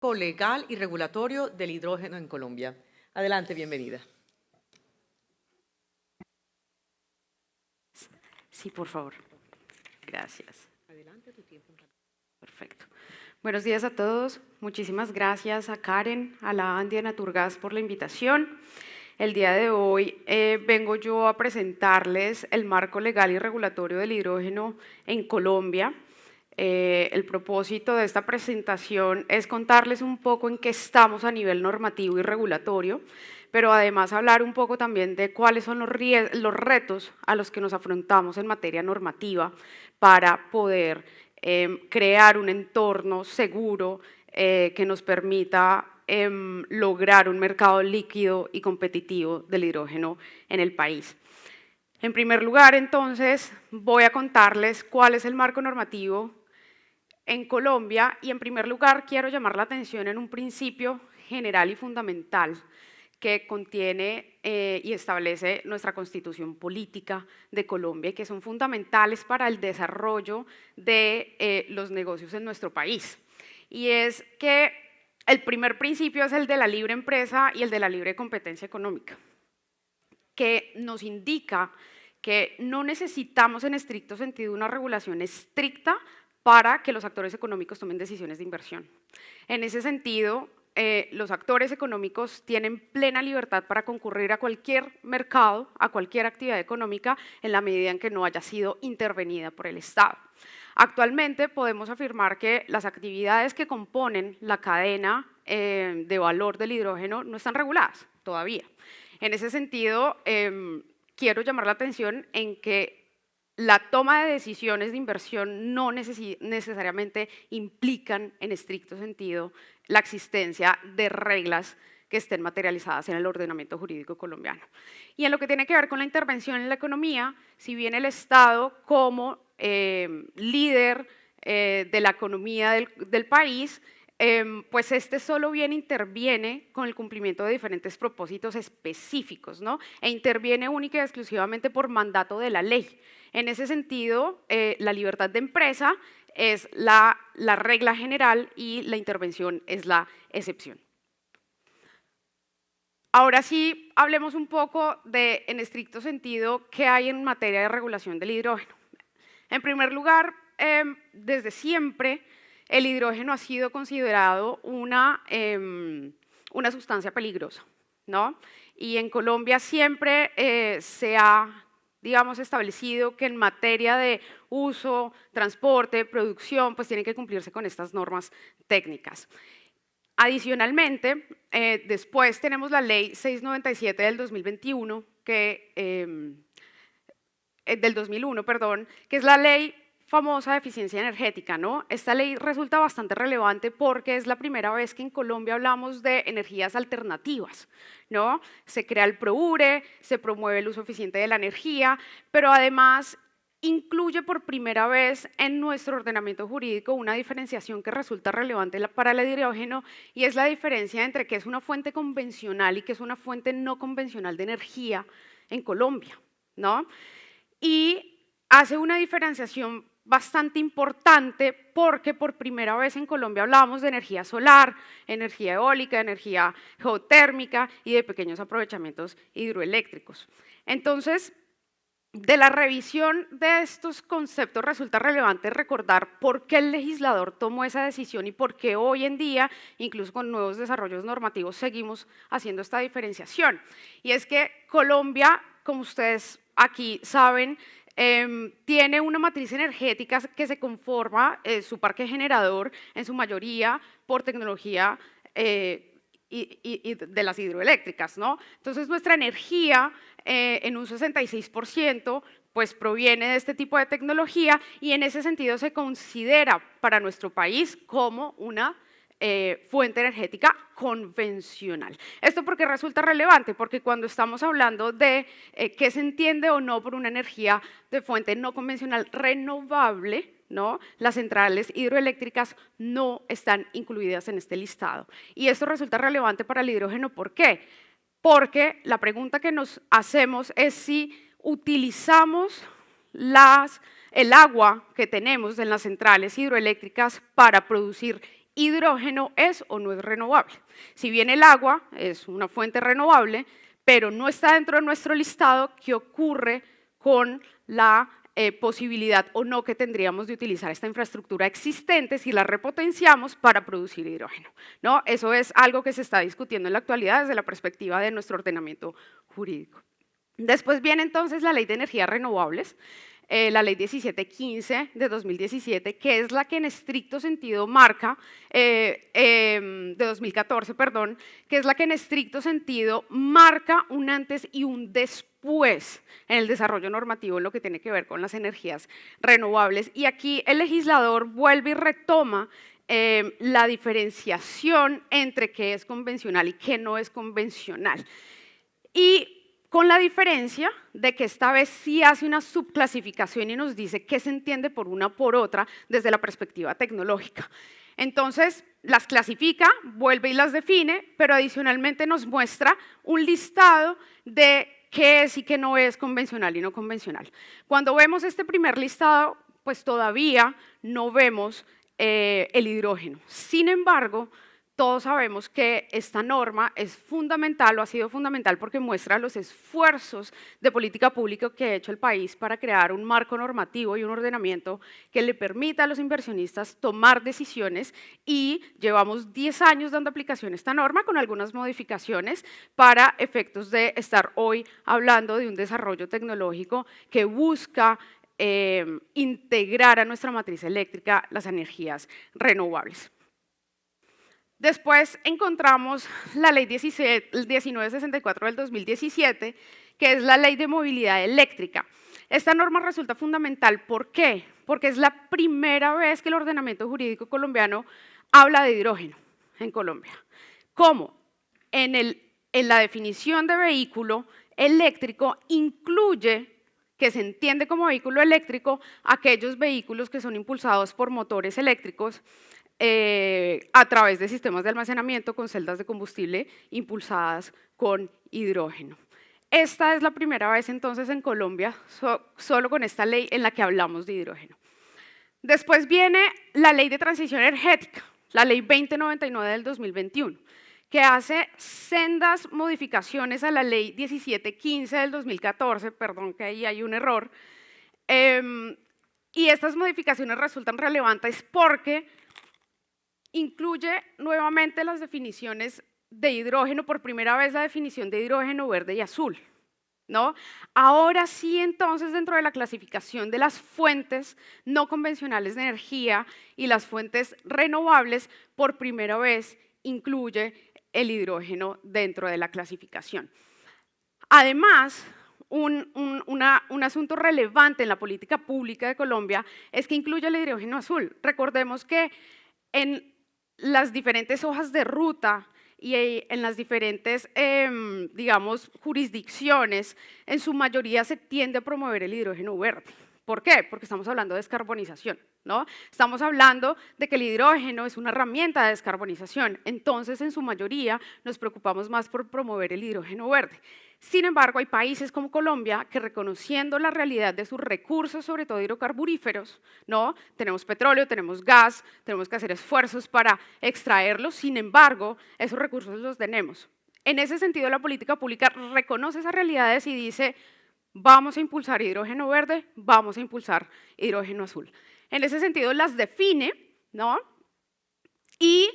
Legal y regulatorio del hidrógeno en Colombia. Adelante, bienvenida. Sí, por favor. Gracias. Adelante, tu tiempo. Perfecto. Buenos días a todos. Muchísimas gracias a Karen, a la Andia Naturgas por la invitación. El día de hoy vengo yo a presentarles el marco legal y regulatorio del hidrógeno en Colombia. El propósito de esta presentación es contarles un poco en qué estamos a nivel normativo y regulatorio, pero además hablar un poco también de cuáles son los retos a los que nos afrontamos en materia normativa para poder crear un entorno seguro que nos permita lograr un mercado líquido y competitivo del hidrógeno en el país. En primer lugar, entonces, voy a contarles cuál es el marco normativo en Colombia y en primer lugar quiero llamar la atención en un principio general y fundamental que contiene y establece nuestra Constitución Política de Colombia y que son fundamentales para el desarrollo de los negocios en nuestro país. Y es que el primer principio es el de la libre empresa y el de la libre competencia económica, que nos indica que no necesitamos en estricto sentido una regulación estricta para que los actores económicos tomen decisiones de inversión. En ese sentido, los actores económicos tienen plena libertad para concurrir a cualquier mercado, a cualquier actividad económica, en la medida en que no haya sido intervenida por el Estado. Actualmente podemos afirmar que las actividades que componen la cadena de valor del hidrógeno no están reguladas todavía. En ese sentido, quiero llamar la atención en que la toma de decisiones de inversión no necesariamente implican en estricto sentido la existencia de reglas que estén materializadas en el ordenamiento jurídico colombiano. Y en lo que tiene que ver con la intervención en la economía, si bien el Estado como líder de la economía del país, pues este solo bien interviene con el cumplimiento de diferentes propósitos específicos, ¿no? E interviene única y exclusivamente por mandato de la ley. En ese sentido, la libertad de empresa es la regla general y la intervención es la excepción. Ahora sí, hablemos un poco de, en estricto sentido, qué hay en materia de regulación del hidrógeno. En primer lugar, desde siempre, el hidrógeno ha sido considerado una sustancia peligrosa, ¿no? Y en Colombia siempre se ha, digamos, establecido que en materia de uso, transporte, producción, pues tienen que cumplirse con estas normas técnicas. Adicionalmente, después tenemos la ley 697 del 2021, del 2001, perdón, que es la ley famosa de eficiencia energética, ¿no? Esta ley resulta bastante relevante porque es la primera vez que en Colombia hablamos de energías alternativas, ¿no? Se crea el PROURE, se promueve el uso eficiente de la energía, pero además incluye por primera vez en nuestro ordenamiento jurídico una diferenciación que resulta relevante para el hidrógeno y es la diferencia entre qué es una fuente convencional y qué es una fuente no convencional de energía en Colombia, ¿no? Y hace una diferenciación bastante importante porque por primera vez en Colombia hablábamos de energía solar, energía eólica, energía geotérmica y de pequeños aprovechamientos hidroeléctricos. Entonces, de la revisión de estos conceptos resulta relevante recordar por qué el legislador tomó esa decisión y por qué hoy en día, incluso con nuevos desarrollos normativos, seguimos haciendo esta diferenciación. Y es que Colombia, como ustedes aquí saben, tiene una matriz energética que se conforma, su parque generador, en su mayoría por tecnología y de las hidroeléctricas, ¿no? Entonces nuestra energía en un 66% pues proviene de este tipo de tecnología y en ese sentido se considera para nuestro país como una fuente energética convencional. ¿Esto por qué resulta relevante? Porque cuando estamos hablando de qué se entiende o no por una energía de fuente no convencional renovable, ¿no? Las centrales hidroeléctricas no están incluidas en este listado. Y esto resulta relevante para el hidrógeno, ¿por qué? Porque la pregunta que nos hacemos es si utilizamos el agua que tenemos en las centrales hidroeléctricas para producir hidrógeno es o no es renovable. Si bien el agua es una fuente renovable, pero no está dentro de nuestro listado, ¿qué ocurre con la posibilidad o no que tendríamos de utilizar esta infraestructura existente si la repotenciamos para producir hidrógeno, ¿no? Eso es algo que se está discutiendo en la actualidad desde la perspectiva de nuestro ordenamiento jurídico. Después viene entonces la Ley de Energías Renovables, la Ley 1715 de 2017, que es la que en estricto sentido marca, de 2014, perdón, que es la que en estricto sentido marca un antes y un después en el desarrollo normativo en lo que tiene que ver con las energías renovables. Y aquí el legislador vuelve y retoma la diferenciación entre qué es convencional y qué no es convencional. Y con la diferencia de que esta vez sí hace una subclasificación y nos dice qué se entiende por una o por otra desde la perspectiva tecnológica. Entonces, las clasifica, vuelve y las define, pero adicionalmente nos muestra un listado de qué es y qué no es convencional y no convencional. Cuando vemos este primer listado, pues todavía no vemos el hidrógeno. Sin embargo, todos sabemos que esta norma es fundamental o ha sido fundamental porque muestra los esfuerzos de política pública que ha hecho el país para crear un marco normativo y un ordenamiento que le permita a los inversionistas tomar decisiones, y llevamos 10 años dando aplicación a esta norma con algunas modificaciones para efectos de estar hoy hablando de un desarrollo tecnológico que busca integrar a nuestra matriz eléctrica las energías renovables. Después encontramos la Ley 1964 del 2017, que es la Ley de Movilidad Eléctrica. Esta norma resulta fundamental, ¿por qué? Porque es la primera vez que el ordenamiento jurídico colombiano habla de hidrógeno en Colombia. ¿Cómo? En la definición de vehículo eléctrico incluye, que se entiende como vehículo eléctrico, aquellos vehículos que son impulsados por motores eléctricos a través de sistemas de almacenamiento con celdas de combustible impulsadas con hidrógeno. Esta es la primera vez entonces en Colombia, solo con esta ley, en la que hablamos de hidrógeno. Después viene la Ley de Transición Energética, la Ley 2099 del 2021, que hace sendas modificaciones a la Ley 1715 del 2014, perdón que ahí hay un error, y estas modificaciones resultan relevantes porque incluye nuevamente las definiciones de hidrógeno, por primera vez la definición de hidrógeno verde y azul, ¿no? Ahora sí, entonces, dentro de la clasificación de las fuentes no convencionales de energía y las fuentes renovables, por primera vez incluye el hidrógeno dentro de la clasificación. Además, un asunto relevante en la política pública de Colombia es que incluye el hidrógeno azul. Recordemos que en las diferentes hojas de ruta y en las diferentes, digamos, jurisdicciones, en su mayoría se tiende a promover el hidrógeno verde. ¿Por qué? Porque estamos hablando de descarbonización, ¿no? Estamos hablando de que el hidrógeno es una herramienta de descarbonización, entonces en su mayoría nos preocupamos más por promover el hidrógeno verde. Sin embargo, hay países como Colombia que, reconociendo la realidad de sus recursos, sobre todo hidrocarburíferos, ¿no? Tenemos petróleo, tenemos gas, tenemos que hacer esfuerzos para extraerlos, sin embargo, esos recursos los tenemos. En ese sentido, la política pública reconoce esas realidades y dice: vamos a impulsar hidrógeno verde, vamos a impulsar hidrógeno azul. En ese sentido las define, ¿no? Y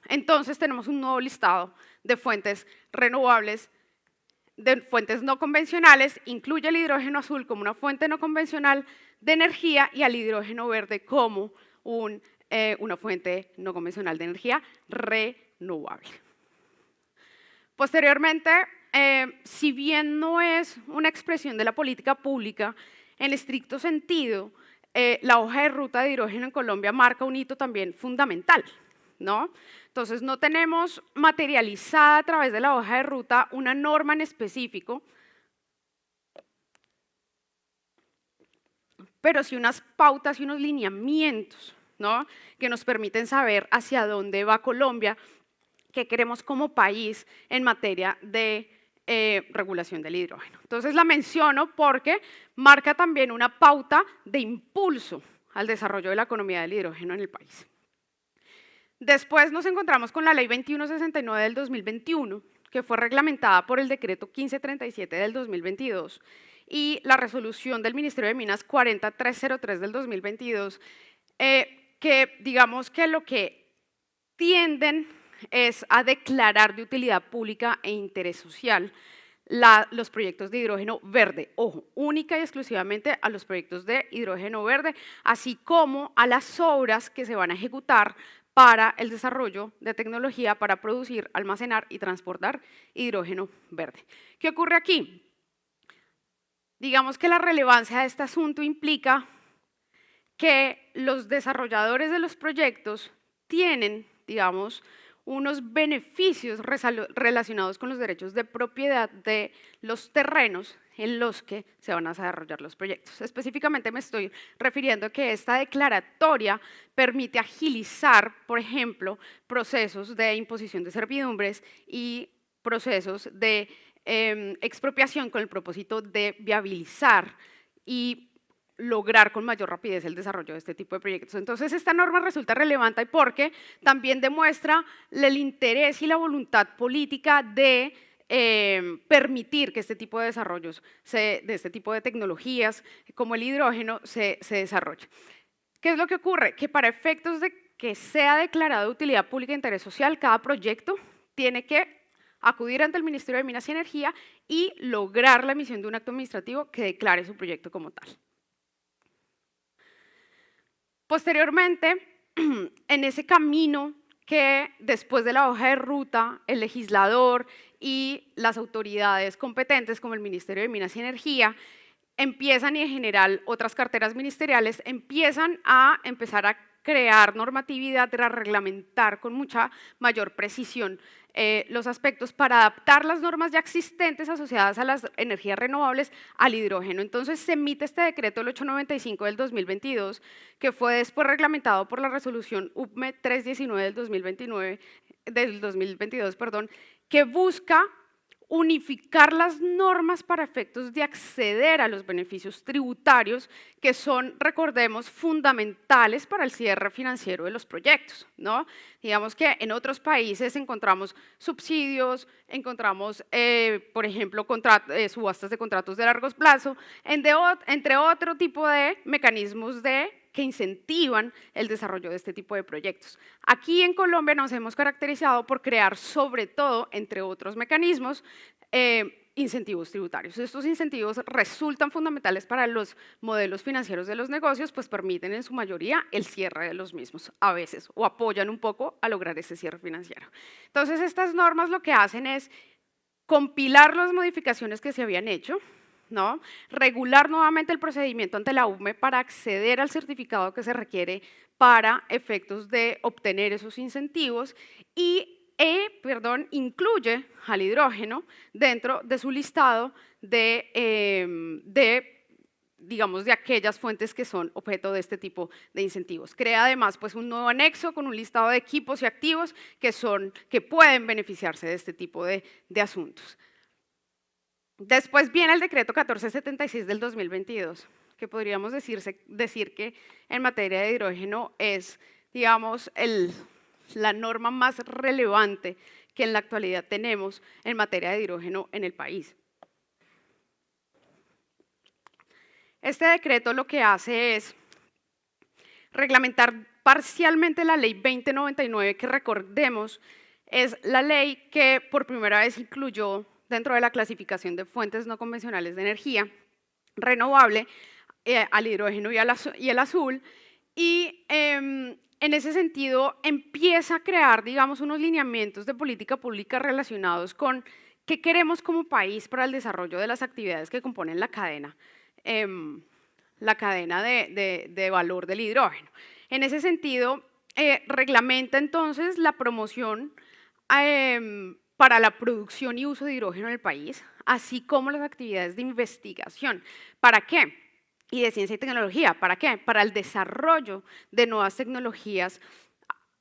entonces tenemos un nuevo listado de fuentes renovables, de fuentes no convencionales, incluye el hidrógeno azul como una fuente no convencional de energía y al hidrógeno verde como una fuente no convencional de energía renovable. Posteriormente, si bien no es una expresión de la política pública en estricto sentido, la hoja de ruta de hidrógeno en Colombia marca un hito también fundamental, ¿no? Entonces, no tenemos materializada a través de la hoja de ruta una norma en específico, pero sí unas pautas y unos lineamientos, ¿no? Que nos permiten saber hacia dónde va Colombia, qué queremos como país en materia de regulación del hidrógeno. Entonces la menciono porque marca también una pauta de impulso al desarrollo de la economía del hidrógeno en el país. Después nos encontramos con la Ley 2169 del 2021, que fue reglamentada por el Decreto 1537 del 2022 y la resolución del Ministerio de Minas 40303 del 2022, que digamos que lo que tienden es a declarar de utilidad pública e interés social los proyectos de hidrógeno verde, ojo, única y exclusivamente a los proyectos de hidrógeno verde, así como a las obras que se van a ejecutar para el desarrollo de tecnología para producir, almacenar y transportar hidrógeno verde. ¿Qué ocurre aquí? Digamos que la relevancia de este asunto implica que los desarrolladores de los proyectos tienen, digamos, unos beneficios relacionados con los derechos de propiedad de los terrenos en los que se van a desarrollar los proyectos. Específicamente me estoy refiriendo a que esta declaratoria permite agilizar, por ejemplo, procesos de imposición de servidumbres y procesos de expropiación con el propósito de viabilizar y lograr con mayor rapidez el desarrollo de este tipo de proyectos. Entonces, esta norma resulta relevante porque también demuestra el interés y la voluntad política de permitir que este tipo de desarrollos, de este tipo de tecnologías, como el hidrógeno, se desarrolle. ¿Qué es lo que ocurre? Que para efectos de que sea declarado de utilidad pública e interés social, cada proyecto tiene que acudir ante el Ministerio de Minas y Energía y lograr la emisión de un acto administrativo que declare su proyecto como tal. Posteriormente, en ese camino que después de la hoja de ruta, el legislador y las autoridades competentes como el Ministerio de Minas y Energía empiezan, y en general otras carteras ministeriales, empiezan a crear normatividad, a reglamentar con mucha mayor precisión los aspectos para adaptar las normas ya existentes asociadas a las energías renovables al hidrógeno. Entonces se emite este decreto, el 895 del 2022, que fue después reglamentado por la resolución UPME 319 del 2022, que busca unificar las normas para efectos de acceder a los beneficios tributarios que son, recordemos, fundamentales para el cierre financiero de los proyectos, ¿no? Digamos que en otros países encontramos subsidios, encontramos, por ejemplo, subastas de contratos de largo plazo, entre otro tipo de mecanismos que incentivan el desarrollo de este tipo de proyectos. Aquí en Colombia nos hemos caracterizado por crear, sobre todo, entre otros mecanismos, incentivos tributarios. Estos incentivos resultan fundamentales para los modelos financieros de los negocios, pues permiten en su mayoría el cierre de los mismos a veces, o apoyan un poco a lograr ese cierre financiero. Entonces, estas normas lo que hacen es compilar las modificaciones que se habían hecho, ¿no? Regular nuevamente el procedimiento ante la UPME para acceder al certificado que se requiere para efectos de obtener esos incentivos y incluye al hidrógeno dentro de su listado digamos, de aquellas fuentes que son objeto de este tipo de incentivos. Crea además pues, un nuevo anexo con un listado de equipos y activos que pueden beneficiarse de este tipo de asuntos. Después viene el decreto 1476 del 2022, que podríamos decir que en materia de hidrógeno es, digamos, la norma más relevante que en la actualidad tenemos en materia de hidrógeno en el país. Este decreto lo que hace es reglamentar parcialmente la ley 2099, que recordemos es la ley que por primera vez incluyó dentro de la clasificación de fuentes no convencionales de energía renovable al hidrógeno y al azul, y en ese sentido empieza a crear, digamos, unos lineamientos de política pública relacionados con qué queremos como país para el desarrollo de las actividades que componen la cadena de valor del hidrógeno. En ese sentido, reglamenta entonces la promoción para la producción y uso de hidrógeno en el país, así como las actividades de investigación. ¿Para qué? Y de ciencia y tecnología. ¿Para qué? Para el desarrollo de nuevas tecnologías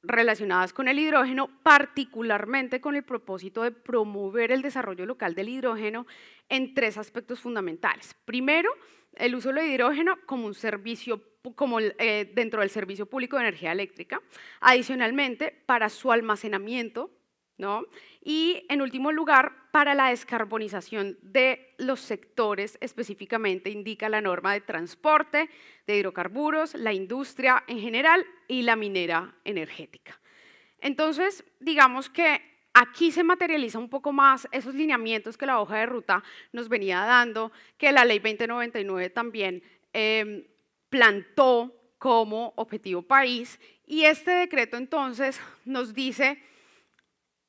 relacionadas con el hidrógeno, particularmente con el propósito de promover el desarrollo local del hidrógeno en tres aspectos fundamentales. Primero, el uso del hidrógeno como un servicio, dentro del servicio público de energía eléctrica, adicionalmente para su almacenamiento, ¿no? Y en último lugar, para la descarbonización de los sectores, específicamente indica la norma de transporte, de hidrocarburos, la industria en general y la minera energética. Entonces, digamos que aquí se materializa un poco más esos lineamientos que la hoja de ruta nos venía dando, que la ley 2099 también plantó como objetivo país, y este decreto entonces nos dice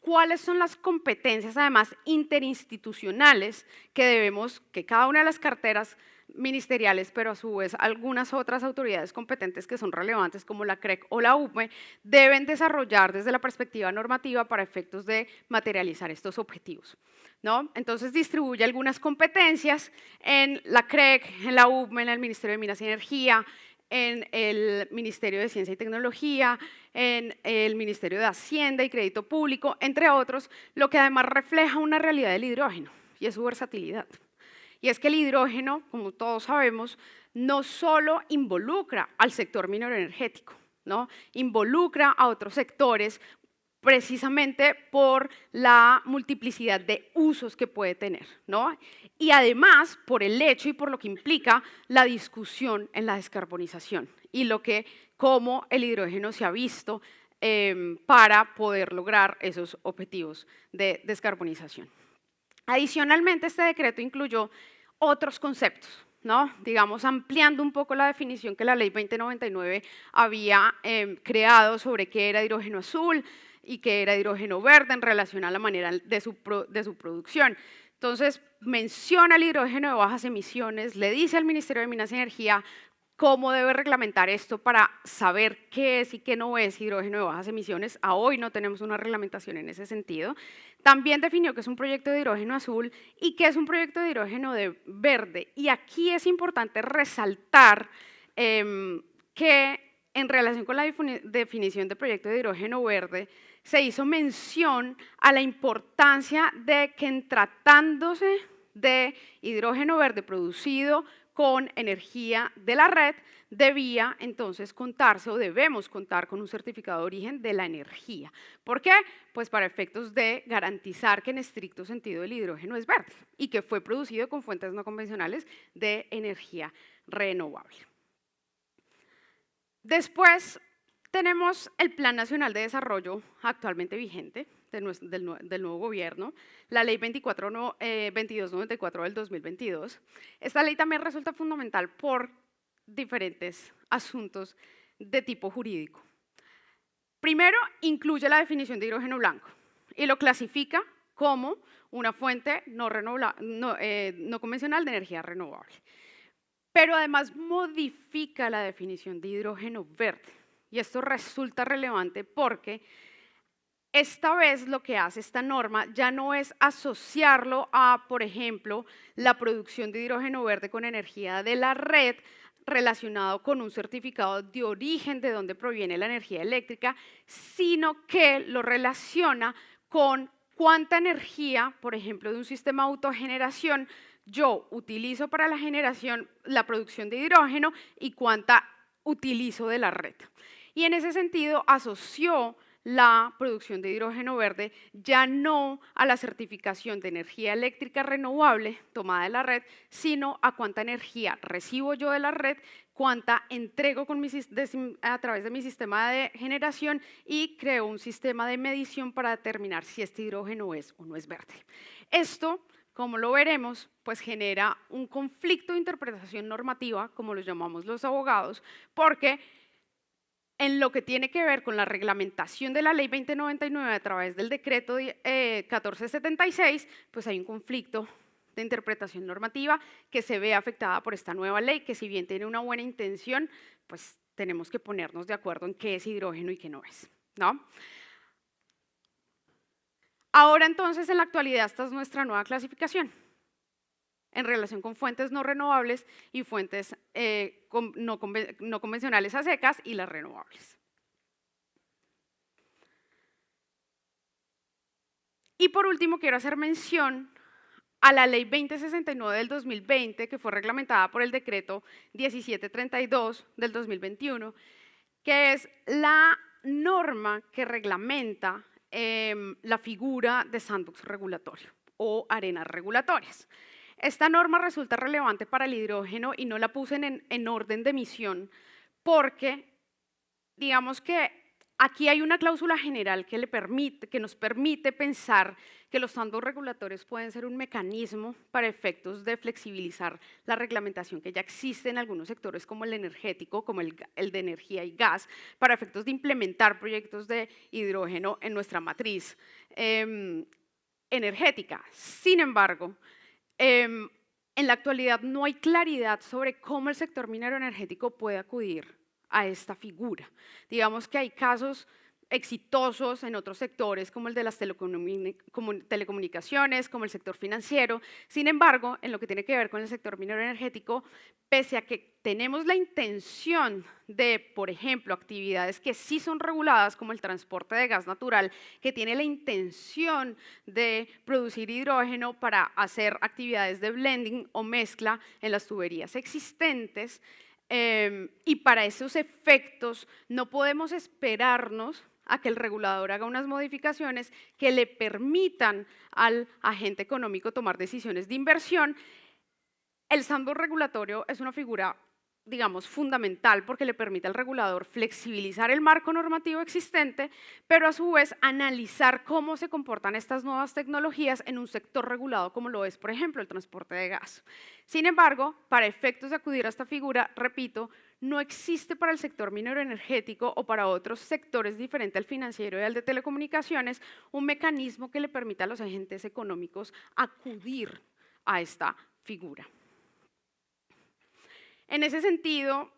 cuáles son las competencias, además interinstitucionales, que cada una de las carteras ministeriales, pero a su vez algunas otras autoridades competentes que son relevantes, como la CREC o la UPME, deben desarrollar desde la perspectiva normativa para efectos de materializar estos objetivos, ¿no? Entonces distribuye algunas competencias en la CREC, en la UPME, en el Ministerio de Minas y Energía, en el Ministerio de Ciencia y Tecnología, en el Ministerio de Hacienda y Crédito Público, entre otros, lo que además refleja una realidad del hidrógeno, y es su versatilidad. Y es que el hidrógeno, como todos sabemos, no solo involucra al sector minero energético, ¿no? Involucra a otros sectores precisamente por la multiplicidad de usos que puede tener, ¿no? Y además por el hecho y por lo que implica la discusión en la descarbonización y cómo el hidrógeno se ha visto para poder lograr esos objetivos de descarbonización. Adicionalmente, este decreto incluyó otros conceptos, ¿no? Digamos, ampliando un poco la definición que la ley 2099 había creado sobre qué era hidrógeno azul y qué era hidrógeno verde en relación a la manera de su producción. Entonces, menciona el hidrógeno de bajas emisiones, le dice al Ministerio de Minas y Energía cómo debe reglamentar esto para saber qué es y qué no es hidrógeno de bajas emisiones. A hoy no tenemos una reglamentación en ese sentido. También definió qué es un proyecto de hidrógeno azul y qué es un proyecto de hidrógeno verde. Y aquí es importante resaltar que en relación con la definición de proyecto de hidrógeno verde, se hizo mención a la importancia de que en tratándose de hidrógeno verde producido con energía de la red, debía entonces contarse o debemos contar con un certificado de origen de la energía. ¿Por qué? Pues para efectos de garantizar que en estricto sentido el hidrógeno es verde y que fue producido con fuentes no convencionales de energía renovable. Después tenemos el Plan Nacional de Desarrollo actualmente vigente del nuevo gobierno, la Ley 2294 del 2022. Esta ley también resulta fundamental por diferentes asuntos de tipo jurídico. Primero, incluye la definición de hidrógeno blanco y lo clasifica como una fuente no convencional de energía renovable. Pero además modifica la definición de hidrógeno verde. Y esto resulta relevante porque esta vez lo que hace esta norma ya no es asociarlo a, por ejemplo, la producción de hidrógeno verde con energía de la red relacionado con un certificado de origen de donde proviene la energía eléctrica, sino que lo relaciona con cuánta energía, por ejemplo, de un sistema de autogeneración yo utilizo para la producción de hidrógeno y cuánta utilizo de la red. Y en ese sentido asoció la producción de hidrógeno verde ya no a la certificación de energía eléctrica renovable tomada de la red, sino a cuánta energía recibo yo de la red, cuánta entrego a través de mi sistema de generación y creo un sistema de medición para determinar si este hidrógeno es o no es verde. Esto, como lo veremos, pues genera un conflicto de interpretación normativa, como lo llamamos los abogados, porque en lo que tiene que ver con la reglamentación de la Ley 2099 a través del decreto 1476, pues hay un conflicto de interpretación normativa que se ve afectada por esta nueva ley, que si bien tiene una buena intención, pues tenemos que ponernos de acuerdo en qué es hidrógeno y qué no es, ¿no? Ahora entonces, en la actualidad, esta es nuestra nueva clasificación en relación con fuentes no renovables y fuentes no convencionales a secas y las renovables. Y por último, quiero hacer mención a la Ley 2069 del 2020, que fue reglamentada por el decreto 1732 del 2021, que es la norma que reglamenta la figura de sandbox regulatorio o arenas regulatorias. Esta norma resulta relevante para el hidrógeno y no la puse en orden de emisión porque, digamos que aquí hay una cláusula general que nos permite pensar que los sandbox regulatorios pueden ser un mecanismo para efectos de flexibilizar la reglamentación que ya existe en algunos sectores como el energético, como el de energía y gas, para efectos de implementar proyectos de hidrógeno en nuestra matriz energética. Sin embargo, en la actualidad no hay claridad sobre cómo el sector minero energético puede acudir a esta figura. Digamos que hay casos exitosos en otros sectores como el de las telecomunicaciones, como el sector financiero. Sin embargo, en lo que tiene que ver con el sector minero energético, pese a que tenemos la intención de, por ejemplo, actividades que sí son reguladas, como el transporte de gas natural, que tiene la intención de producir hidrógeno para hacer actividades de blending o mezcla en las tuberías existentes, y para esos efectos no podemos esperarnos a que el regulador haga unas modificaciones que le permitan al agente económico tomar decisiones de inversión. El sandbox regulatorio es una figura, digamos, fundamental porque le permite al regulador flexibilizar el marco normativo existente, pero a su vez analizar cómo se comportan estas nuevas tecnologías en un sector regulado como lo es, por ejemplo, el transporte de gas. Sin embargo, para efectos de acudir a esta figura, repito, no existe para el sector minero energético o para otros sectores diferentes al financiero y al de telecomunicaciones un mecanismo que le permita a los agentes económicos acudir a esta figura. En ese sentido,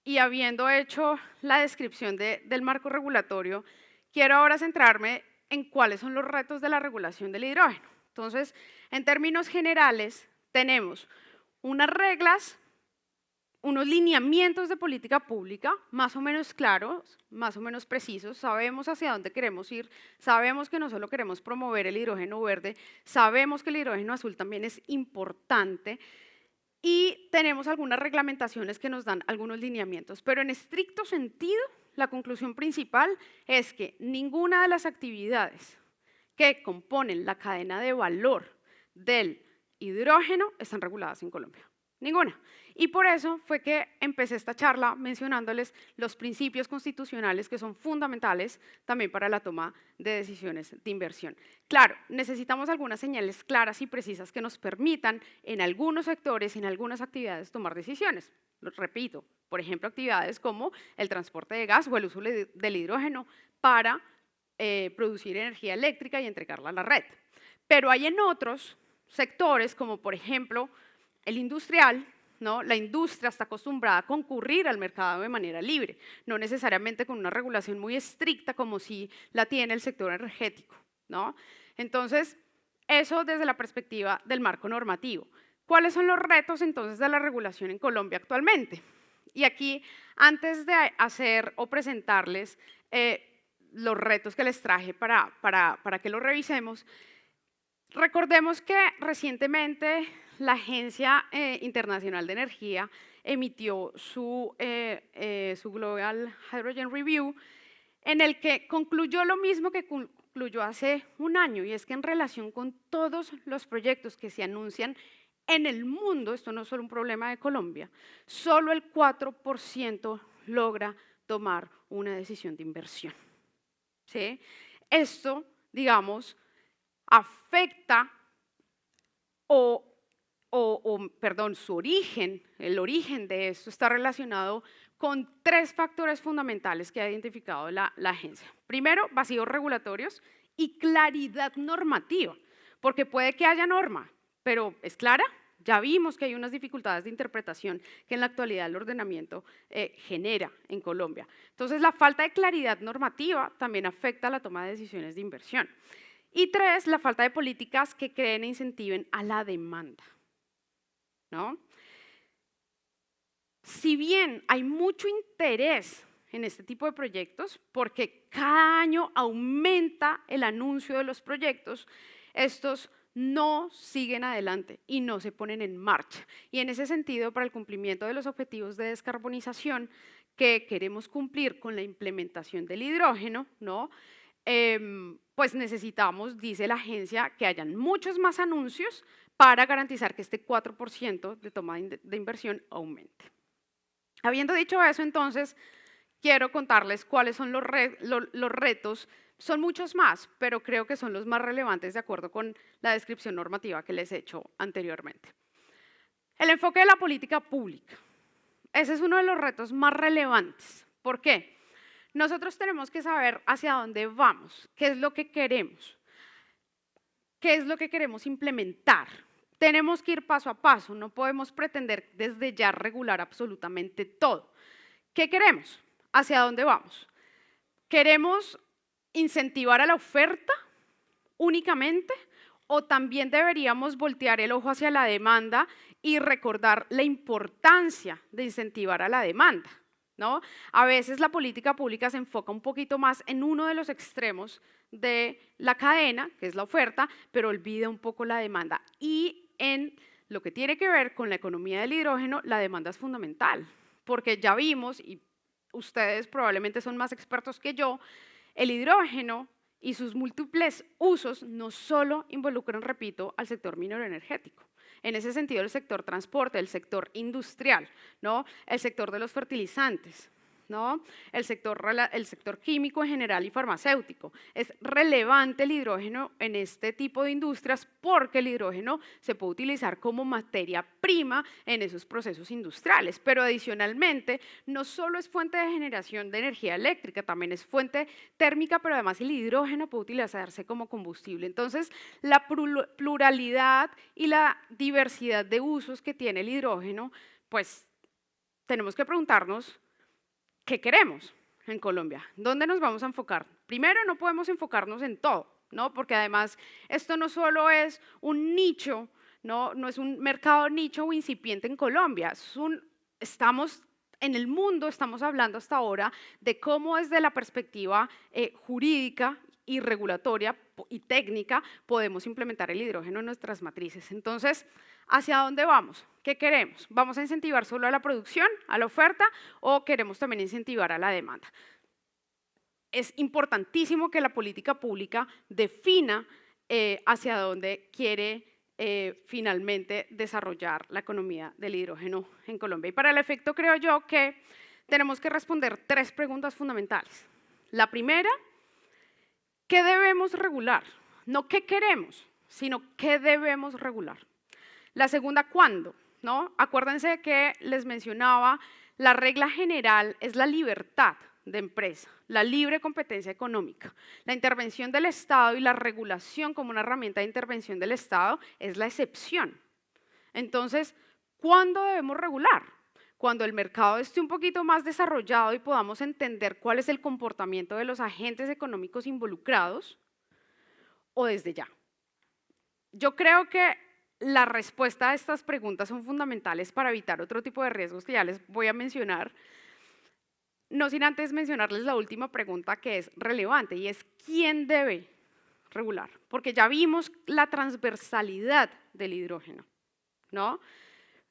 y habiendo hecho la descripción del marco regulatorio, quiero ahora centrarme en cuáles son los retos de la regulación del hidrógeno. Entonces, en términos generales, tenemos unas reglas, unos lineamientos de política pública más o menos claros, más o menos precisos, sabemos hacia dónde queremos ir, sabemos que no solo queremos promover el hidrógeno verde, sabemos que el hidrógeno azul también es importante y tenemos algunas reglamentaciones que nos dan algunos lineamientos, pero en estricto sentido, la conclusión principal es que ninguna de las actividades que componen la cadena de valor del hidrógeno están reguladas en Colombia. Ninguna. Y por eso fue que empecé esta charla mencionándoles los principios constitucionales que son fundamentales también para la toma de decisiones de inversión. Claro, necesitamos algunas señales claras y precisas que nos permitan en algunos sectores, en algunas actividades tomar decisiones. Lo repito, por ejemplo, actividades como el transporte de gas o el uso del hidrógeno para producir energía eléctrica y entregarla a la red. Pero hay en otros sectores, como por ejemplo el industrial, ¿no? La industria está acostumbrada a concurrir al mercado de manera libre, no necesariamente con una regulación muy estricta como si la tiene el sector energético, ¿no? Entonces, eso desde la perspectiva del marco normativo. ¿Cuáles son los retos entonces de la regulación en Colombia actualmente? Y aquí, antes de hacer o presentarles los retos que les traje para que los revisemos, recordemos que recientemente la Agencia Internacional de Energía emitió su Global Hydrogen Review, en el que concluyó lo mismo que concluyó hace un año, y es que en relación con todos los proyectos que se anuncian en el mundo, esto no es solo un problema de Colombia, solo el 4% logra tomar una decisión de inversión. ¿Sí? Esto, digamos, afecta su origen, el origen de esto está relacionado con tres factores fundamentales que ha identificado la agencia. Primero, vacíos regulatorios y claridad normativa, porque puede que haya norma, pero ¿es clara? Ya vimos que hay unas dificultades de interpretación que en la actualidad el ordenamiento genera en Colombia. Entonces, la falta de claridad normativa también afecta la toma de decisiones de inversión. Y tres, la falta de políticas que creen e incentiven a la demanda, ¿no? Si bien hay mucho interés en este tipo de proyectos, porque cada año aumenta el anuncio de los proyectos, estos no siguen adelante y no se ponen en marcha. Y en ese sentido, para el cumplimiento de los objetivos de descarbonización que queremos cumplir con la implementación del hidrógeno, ¿no? Pues necesitamos, dice la agencia, que hayan muchos más anuncios para garantizar que este 4% de toma de inversión aumente. Habiendo dicho eso, entonces, quiero contarles cuáles son los retos. Son muchos más, pero creo que son los más relevantes de acuerdo con la descripción normativa que les he hecho anteriormente. El enfoque de la política pública. Ese es uno de los retos más relevantes. ¿Por qué? Nosotros tenemos que saber hacia dónde vamos, qué es lo que queremos, qué es lo que queremos implementar. Tenemos que ir paso a paso, no podemos pretender desde ya regular absolutamente todo. ¿Qué queremos? ¿Hacia dónde vamos? ¿Queremos incentivar a la oferta únicamente o también deberíamos voltear el ojo hacia la demanda y recordar la importancia de incentivar a la demanda, ¿no? A veces la política pública se enfoca un poquito más en uno de los extremos de la cadena, que es la oferta, pero olvida un poco la demanda. Y en lo que tiene que ver con la economía del hidrógeno, la demanda es fundamental, porque ya vimos, y ustedes probablemente son más expertos que yo, el hidrógeno y sus múltiples usos no solo involucran, repito, al sector minero energético. En ese sentido, el sector transporte, el sector industrial, ¿no? El sector de los fertilizantes, ¿no? El sector químico en general y farmacéutico. Es relevante el hidrógeno en este tipo de industrias porque el hidrógeno se puede utilizar como materia prima en esos procesos industriales, pero adicionalmente no solo es fuente de generación de energía eléctrica, también es fuente térmica, pero además el hidrógeno puede utilizarse como combustible. Entonces, la pluralidad y la diversidad de usos que tiene el hidrógeno, pues tenemos que preguntarnos ¿qué queremos en Colombia? ¿Dónde nos vamos a enfocar? Primero, no podemos enfocarnos en todo, ¿no? Porque además esto no solo es un nicho, no es un mercado nicho o incipiente en Colombia, estamos en el mundo, estamos hablando hasta ahora de cómo desde la perspectiva jurídica y regulatoria y técnica podemos implementar el hidrógeno en nuestras matrices. Entonces, ¿hacia dónde vamos? ¿Qué queremos? ¿Vamos a incentivar solo a la producción, a la oferta o queremos también incentivar a la demanda? Es importantísimo que la política pública defina hacia dónde quiere finalmente desarrollar la economía del hidrógeno en Colombia. Y para el efecto creo yo que tenemos que responder 3 preguntas fundamentales. La primera, ¿qué debemos regular? No qué queremos, sino qué debemos regular. La segunda, ¿cuándo? ¿No? Acuérdense que les mencionaba, la regla general es la libertad de empresa, la libre competencia económica. La intervención del Estado y la regulación como una herramienta de intervención del Estado es la excepción. Entonces, ¿cuándo debemos regular? Cuando el mercado esté un poquito más desarrollado y podamos entender cuál es el comportamiento de los agentes económicos involucrados o desde ya. Yo creo que la respuesta a estas preguntas son fundamentales para evitar otro tipo de riesgos que ya les voy a mencionar, no sin antes mencionarles la última pregunta que es relevante y es ¿quién debe regular? Porque ya vimos la transversalidad del hidrógeno, ¿no?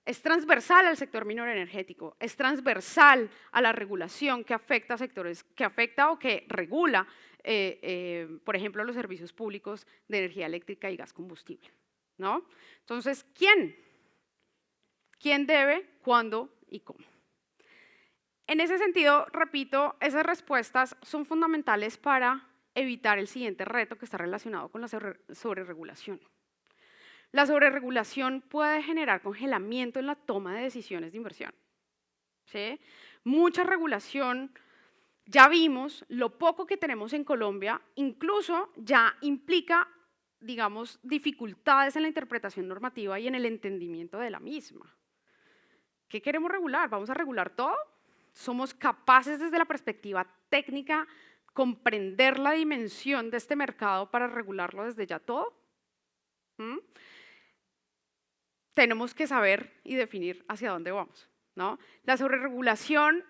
Es transversal al sector minero energético, es transversal a la regulación que afecta a sectores, que afecta o que regula, por ejemplo, los servicios públicos de energía eléctrica y gas combustible, ¿no? Entonces, ¿quién? ¿Quién debe, cuándo y cómo? En ese sentido, repito, esas respuestas son fundamentales para evitar el siguiente reto que está relacionado con la sobreregulación. La sobreregulación puede generar congelamiento en la toma de decisiones de inversión, ¿sí? Mucha regulación, ya vimos lo poco que tenemos en Colombia, incluso ya implica, digamos, dificultades en la interpretación normativa y en el entendimiento de la misma. ¿Qué queremos regular? ¿Vamos a regular todo? ¿Somos capaces desde la perspectiva técnica comprender la dimensión de este mercado para regularlo desde ya todo? Tenemos que saber y definir hacia dónde vamos, ¿no? La sobreregulación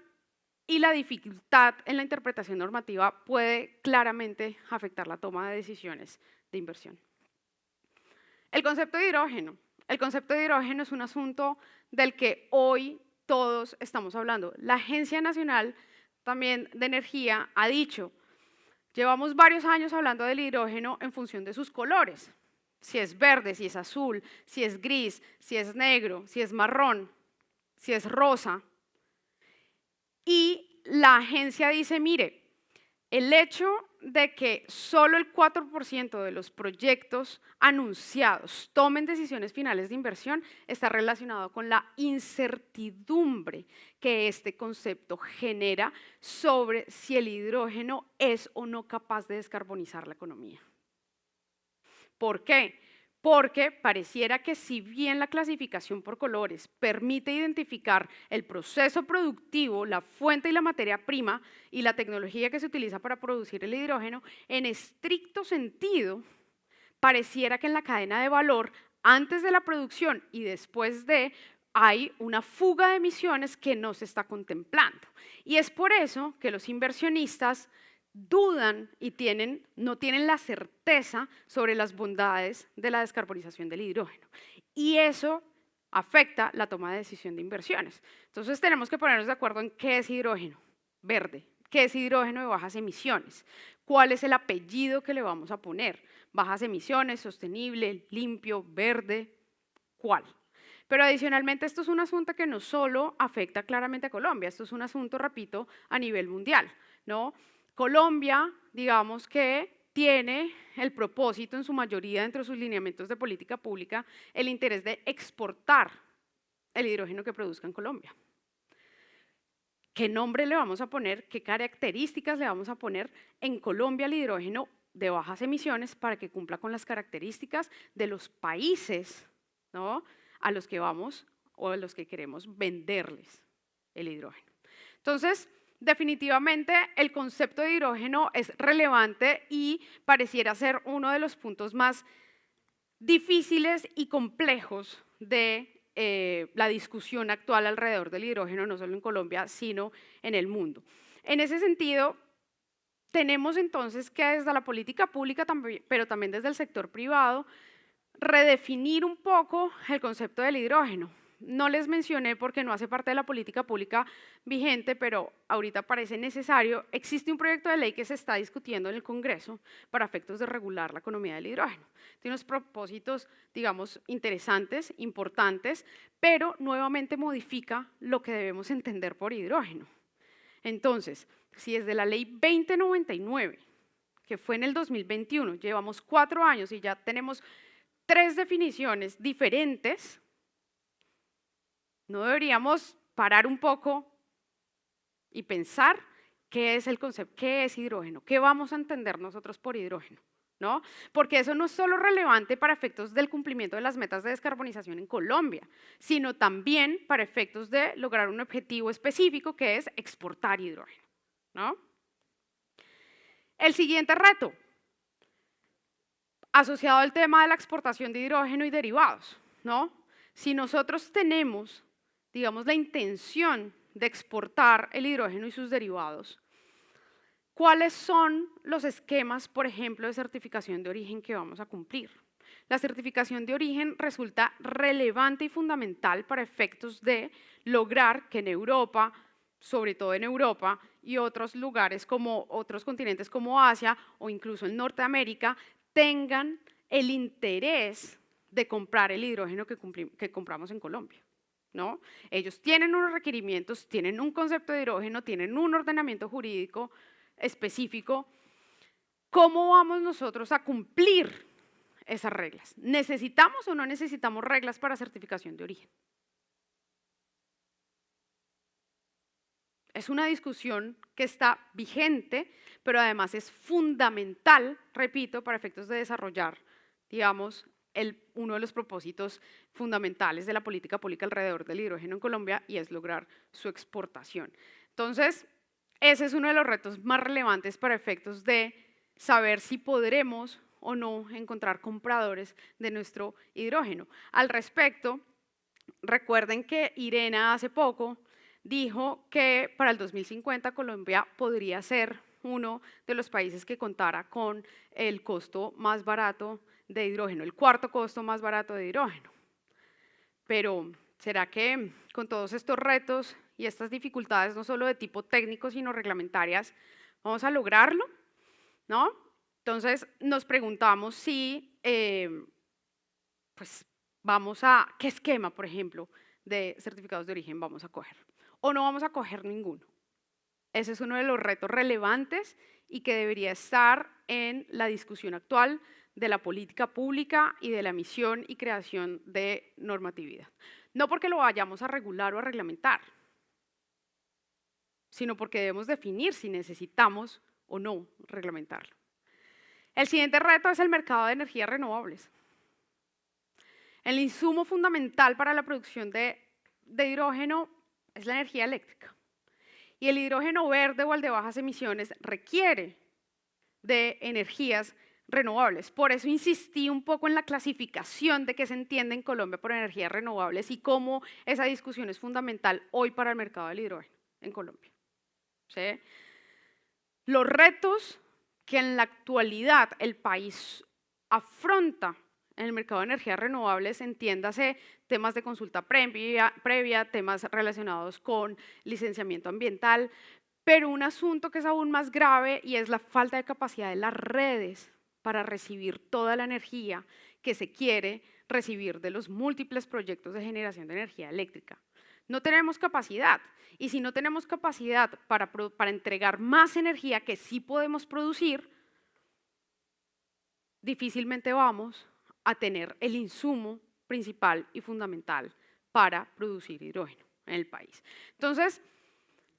y la dificultad en la interpretación normativa puede claramente afectar la toma de decisiones de inversión. El concepto de hidrógeno. El concepto de hidrógeno es un asunto del que hoy todos estamos hablando. La Agencia Nacional también de Energía ha dicho, llevamos varios años hablando del hidrógeno en función de sus colores. Si es verde, si es azul, si es gris, si es negro, si es marrón, si es rosa. Y la agencia dice, mire, el hecho de que solo el 4% de los proyectos anunciados tomen decisiones finales de inversión está relacionado con la incertidumbre que este concepto genera sobre si el hidrógeno es o no capaz de descarbonizar la economía. ¿Por qué? Porque pareciera que si bien la clasificación por colores permite identificar el proceso productivo, la fuente y la materia prima y la tecnología que se utiliza para producir el hidrógeno, en estricto sentido, pareciera que en la cadena de valor, antes de la producción y después de, hay una fuga de emisiones que no se está contemplando. Y es por eso que los inversionistas dudan y no tienen la certeza sobre las bondades de la descarbonización del hidrógeno. Y eso afecta la toma de decisión de inversiones. Entonces tenemos que ponernos de acuerdo en qué es hidrógeno verde, qué es hidrógeno de bajas emisiones, cuál es el apellido que le vamos a poner, bajas emisiones, sostenible, limpio, verde, cuál. Pero adicionalmente esto es un asunto que no solo afecta claramente a Colombia, esto es un asunto, repito, a nivel mundial, ¿no? Colombia, digamos que tiene el propósito en su mayoría dentro de sus lineamientos de política pública, el interés de exportar el hidrógeno que produzca en Colombia. ¿Qué nombre le vamos a poner? ¿Qué características le vamos a poner en Colombia al hidrógeno de bajas emisiones para que cumpla con las características de los países, ¿no?, a los que vamos o a los que queremos venderles el hidrógeno? Entonces, definitivamente el concepto de hidrógeno es relevante y pareciera ser uno de los puntos más difíciles y complejos de la discusión actual alrededor del hidrógeno, no solo en Colombia, sino en el mundo. En ese sentido, tenemos entonces que desde la política pública, pero también desde el sector privado, redefinir un poco el concepto del hidrógeno. No les mencioné porque no hace parte de la política pública vigente, pero ahorita parece necesario. Existe un proyecto de ley que se está discutiendo en el Congreso para efectos de regular la economía del hidrógeno. Tiene unos propósitos, digamos, interesantes, importantes, pero nuevamente modifica lo que debemos entender por hidrógeno. Entonces, si desde la ley 2099, que fue en el 2021, llevamos 4 años y ya tenemos 3 definiciones diferentes, ¿no deberíamos parar un poco y pensar qué es el concepto, qué es hidrógeno, qué vamos a entender nosotros por hidrógeno, ¿no? Porque eso no es solo relevante para efectos del cumplimiento de las metas de descarbonización en Colombia, sino también para efectos de lograr un objetivo específico que es exportar hidrógeno, ¿no? El siguiente reto, asociado al tema de la exportación de hidrógeno y derivados, ¿no? Si nosotros tenemos, digamos, la intención de exportar el hidrógeno y sus derivados, ¿cuáles son los esquemas, por ejemplo, de certificación de origen que vamos a cumplir? La certificación de origen resulta relevante y fundamental para efectos de lograr que en Europa, sobre todo en Europa y otros lugares como otros continentes como Asia o incluso en Norteamérica, tengan el interés de comprar el hidrógeno que compramos en Colombia, ¿no? Ellos tienen unos requerimientos, tienen un concepto de hidrógeno, tienen un ordenamiento jurídico específico. ¿Cómo vamos nosotros a cumplir esas reglas? ¿Necesitamos o no necesitamos reglas para certificación de origen? Es una discusión que está vigente, pero además es fundamental, repito, para efectos de desarrollar, digamos, uno de los propósitos fundamentales de la política pública alrededor del hidrógeno en Colombia, y es lograr su exportación. Entonces, ese es uno de los retos más relevantes para efectos de saber si podremos o no encontrar compradores de nuestro hidrógeno. Al respecto, recuerden que Irena hace poco dijo que para el 2050 Colombia podría ser uno de los países que contara con el costo más barato de hidrógeno, el cuarto costo más barato de hidrógeno. Pero, ¿será que con todos estos retos y estas dificultades, no solo de tipo técnico, sino reglamentarias, vamos a lograrlo? ¿No? Entonces, nos preguntamos si, pues, ¿qué esquema, por ejemplo, de certificados de origen vamos a coger? ¿O no vamos a coger ninguno? Ese es uno de los retos relevantes y que debería estar en la discusión actual de la política pública y de la emisión y creación de normatividad. No porque lo vayamos a regular o a reglamentar, sino porque debemos definir si necesitamos o no reglamentarlo. El siguiente reto es el mercado de energías renovables. El insumo fundamental para la producción de hidrógeno es la energía eléctrica. Y el hidrógeno verde o el de bajas emisiones requiere de energías renovables. Por eso insistí un poco en la clasificación de qué se entiende en Colombia por energías renovables y cómo esa discusión es fundamental hoy para el mercado del hidrógeno en Colombia. ¿Sí? Los retos que en la actualidad el país afronta en el mercado de energías renovables, entiéndase temas de consulta previa, temas relacionados con licenciamiento ambiental, pero un asunto que es aún más grave y es la falta de capacidad de las redes para recibir toda la energía que se quiere recibir de los múltiples proyectos de generación de energía eléctrica. No tenemos capacidad, y si no tenemos capacidad para entregar más energía que sí podemos producir, difícilmente vamos a tener el insumo principal y fundamental para producir hidrógeno en el país. Entonces,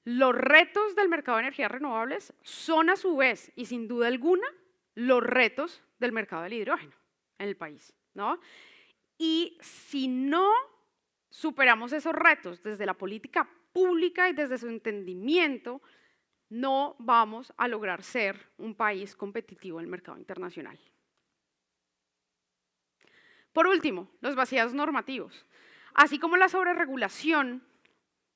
los retos del mercado de energías renovables son a su vez, y sin duda alguna, los retos del mercado del hidrógeno en el país, ¿no? Y si no superamos esos retos desde la política pública y desde su entendimiento, no vamos a lograr ser un país competitivo en el mercado internacional. Por último, los vacíos normativos. Así como la sobreregulación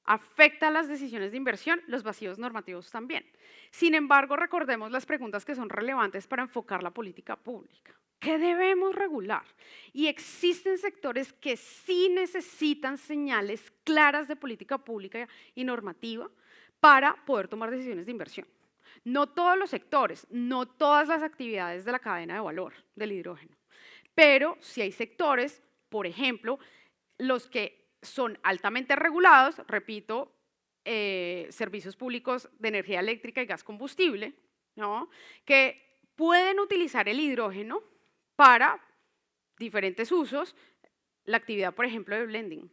afecta las decisiones de inversión, los vacíos normativos también. Sin embargo, recordemos las preguntas que son relevantes para enfocar la política pública. ¿Qué debemos regular? Y existen sectores que sí necesitan señales claras de política pública y normativa para poder tomar decisiones de inversión. No todos los sectores, no todas las actividades de la cadena de valor del hidrógeno, pero sí hay sectores, por ejemplo, los que son altamente regulados, repito, servicios públicos de energía eléctrica y gas combustible, ¿no? Que pueden utilizar el hidrógeno para diferentes usos, la actividad, por ejemplo, de blending.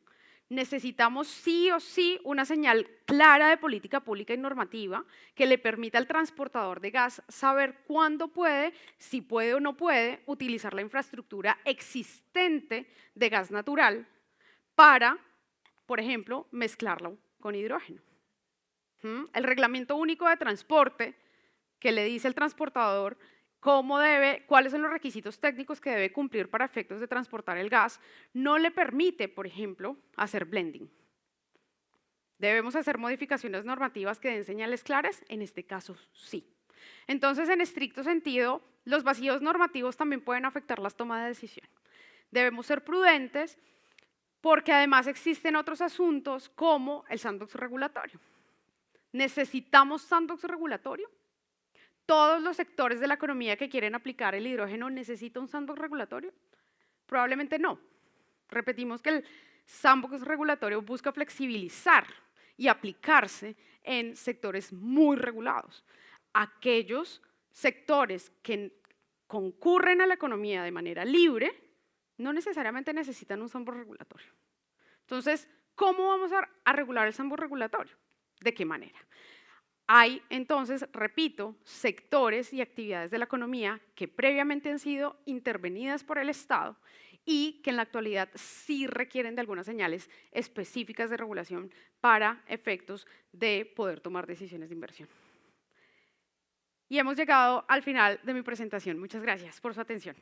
Necesitamos sí o sí una señal clara de política pública y normativa que le permita al transportador de gas saber cuándo puede, si puede o no puede, utilizar la infraestructura existente de gas natural para, por ejemplo, mezclarlo con hidrógeno. El reglamento único de transporte que le dice al transportador cuáles son los requisitos técnicos que debe cumplir para efectos de transportar el gas, no le permite, por ejemplo, hacer blending. ¿Debemos hacer modificaciones normativas que den señales claras? En este caso, sí. Entonces, en estricto sentido, los vacíos normativos también pueden afectar las tomas de decisión. Debemos ser prudentes porque además existen otros asuntos como el sandbox regulatorio. ¿Necesitamos sandbox regulatorio? ¿Todos los sectores de la economía que quieren aplicar el hidrógeno necesitan un sandbox regulatorio? Probablemente no. Repetimos que el sandbox regulatorio busca flexibilizar y aplicarse en sectores muy regulados. Aquellos sectores que concurren a la economía de manera libre no necesariamente necesitan un sandbox regulatorio. Entonces, ¿cómo vamos a regular el sandbox regulatorio? ¿De qué manera? Hay entonces, repito, sectores y actividades de la economía que previamente han sido intervenidas por el Estado y que en la actualidad sí requieren de algunas señales específicas de regulación para efectos de poder tomar decisiones de inversión. Y hemos llegado al final de mi presentación. Muchas gracias por su atención.